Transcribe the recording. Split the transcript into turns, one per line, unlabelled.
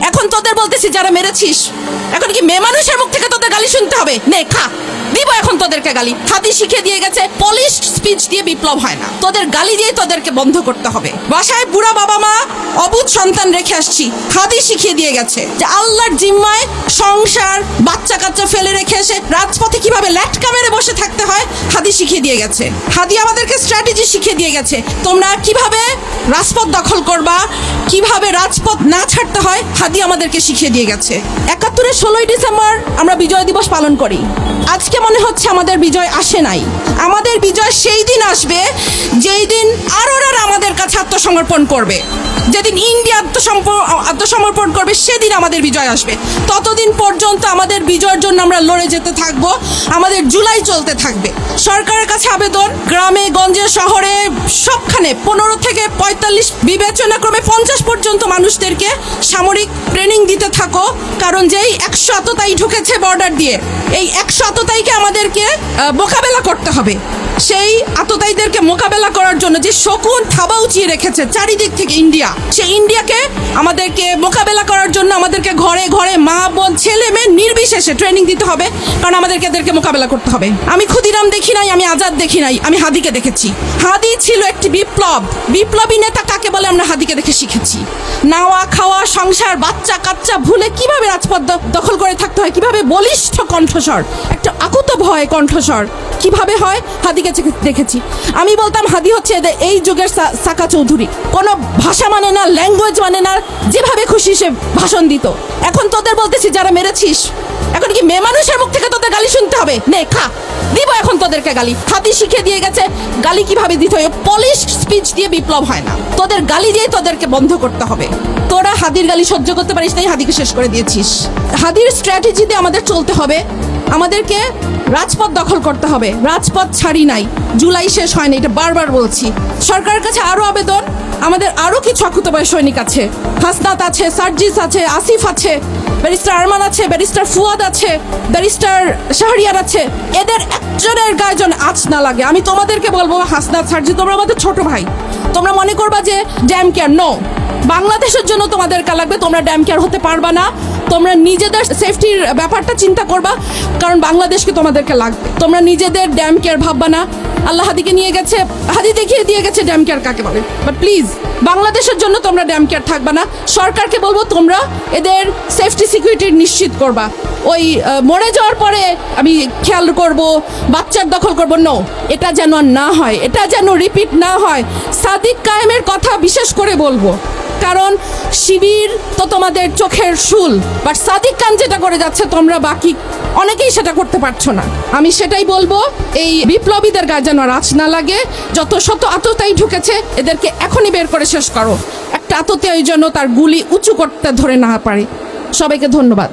এখন তোদের বলতেছি যারা মেরেছিস, এখন কি মেয়ে মানুষের মুখ থেকে তোদের গালি শুনতে হবে? নে খা, দিব এখন তোদেরকে গালি। হাদি শিখিয়ে দিয়ে গেছে পলিশড স্পিচ দিয়ে বিপ্লব হয় না, তোদের গালি দিয়ে তোদেরকে বন্ধ করতে হবে। বাসায় বুড়া বাবা মা অবুধ সন্তান রেখে আসছি, হাদি শিখিয়ে দিয়ে গেছে যে আল্লাহর জিম্মায় সংসার বাচ্চা কাচ্চা ফেলে রেখে এসে রাজপথে কিভাবে ল্যাটকা মেরে বসে থাকতে হয় হাদি শিখিয়ে দিয়ে গেছে। হাদি আমাদেরকে স্ট্র্যাটেজি শিখিয়ে দিয়ে গেছে, তোমরা কিভাবে রাজপথ দখল করবা, কিভাবে রাজপথ না ছাড়তে হয় হাদি আমাদেরকে শিখিয়ে দিয়ে গেছে। ৭১-এর ১৬ই ডিসেম্বর আমরা বিজয় দিবস পালন করি। আজকে মনে হচ্ছে আমাদের বিজয় আসে নাই। আমাদের বিজয় সেই দিন আসবে যেই দিন আরোরা আমাদের কাছে আত্মসমর্পণ করবে, যেদিন ইন্ডিয়া আত্মসমর্পণ করবে সেদিন আমাদের বিজয় আসবে। ততদিন পর্যন্ত আমাদের বিজয়ের জন্য আমরা লড়ে যেতে থাকবো, আমাদের জুলাই চলতে থাকবে। সরকারের কাছে আবেদন, গ্রামে গঞ্জে শহরে সবখানে ১৫ থেকে ৪৫ বিবেচনাক্রমে ৫০ পর্যন্ত মানুষদেরকে সামরিক ট্রেনিং দিতে থাকো, কারণ যেই ১০০ আততায়ী ঢুকেছে বর্ডার দিয়ে, এই ১০০ আততায়ীকে আমাদেরকে মোকাবেলা করতে হবে। সেই আততায়ীদেরকে মোকাবেলা করার জন্য যে শকুন থাবা উঁচিয়ে রেখেছে চারিদিক থেকে ইন্ডিয়া, সেই ইন্ডিয়াকে আমাদেরকে মোকাবেলা করার জন্য আমাদেরকে ঘরে ঘরে মা বোন ছেলে মেয়ে নির্বিশেষে ট্রেনিং দিতে হবে, কারণ আমাদেরকে এদেরকে মোকাবেলা করতে হবে। আমি ক্ষুদিরাম দেখি নাই, আমি আজাদ দেখি নাই, আমি হাদিকে দেখেছি। হাদি ছিল একটি বিপ্লবী নেতা কাকে বলে আমরা হাদিকে দেখে শিখেছি। নাওয়া খাওয়া সংসার বাচ্চা কাচ্চা ভুলে কিভাবে রাজপথ দখল করে থাকতে হয়, কিভাবে বলিষ্ঠ কণ্ঠস্বর, একটা আকুত ভয় কণ্ঠস্বর কিভাবে হয় হাদিকে দেখেছি। আমি বলতাম হাদি হচ্ছে এই যুগের সাকা চৌধুরী, কোনো ভাষা মানে না, ল্যাঙ্গুয়েজ মানে না, যেভাবে খুশি সে ভাষণ দিত। এখন তোদের বলতেছি যারা মেরেছিস, এখন কি মেয়ে মানুষের মুখ থেকে তোদের গালি শুনতে হবে? নে খা, দিব এখন তোদেরকে গালি। হাদি শিখিয়ে দিয়ে গেছে গালি কিভাবে দিতে হয়, পলিশড স্পিচ দিয়ে বিপ্লব হয় না, তোদের গালি দিয়ে তোদেরকে বন্ধ করতে হবে। তোরা হাদির গালি সহ্য করতে পারিস, তাই হাদিকে শেষ করে দিয়েছিস। হাদির স্ট্র্যাটেজিতে আমাদের চলতে হবে, আমাদেরকে রাজপথ দখল করতে হবে। রাজপথ ছাড়ি নাই, জুলাই শেষ হয় না, এটা বারবার বলছি। সরকারের কাছে আরও আবেদন, আমাদের আরও কিছু আকুতবায় সৈনিক আছে, হাসনাত আছে, সার্জিস আছে, আসিফ আছে, ব্যারিস্টার আরমান আছে, ব্যারিস্টার ফুয়াদ আছে, ব্যারিস্টার শাহরিয়ার আছে, এদের একজনের গায়ে যেন আঁচ না লাগে। আমি তোমাদেরকে বলবো, হাসনাত সার্জি তোমরা আমাদের ছোট ভাই, তোমরা মনে করবা যে ড্যাম কেয়ার, নো, বাংলাদেশের জন্য তোমাদের লাগবে, তোমরা ড্যাম কেয়ার হতে পারবা না। তোমরা নিজেদের সেফটির ব্যাপারটা চিন্তা করবা, কারণ বাংলাদেশকে তোমাদেরকে লাগবে। তোমরা নিজেদের ড্যাম কেয়ার ভাববা না। আল্লাহ হাদিকে নিয়ে গেছে, হাদি দেখিয়ে দিয়ে গেছে ড্যাম কেয়ার কাকে বলে, বাট প্লিজ বাংলাদেশের জন্য তোমরা ড্যাম কেয়ার থাকবা না। সরকারকে বলবো তোমরা এদের সেফটি সিকিউরিটি নিশ্চিত করবা। ওই মরে যাওয়ার পরে আমি খেয়াল করব, বাচ্চার দখল করব, নো, এটা যেন না হয়, এটা যেন রিপিট না হয়। সাদিক কায়েমের কথা বিশেষ করে বলবো, কারণ শিবির তো তোমাদের চোখের শুল, বাট সাদিক খান যেটা করে যাচ্ছে তোমরা বাকি অনেকেই সেটা করতে পারছো না। আমি সেটাই বলবো, এই বিপ্লবীদের গায়ে যেন আঁচ না লাগে। যত শত আততায়ী ঢুকেছে এদেরকে এখনই বের করে শেষ করো। একটা আততায়ী যেন তার গুলি উঁচু করতে ধরে না পারে। সবাইকে ধন্যবাদ।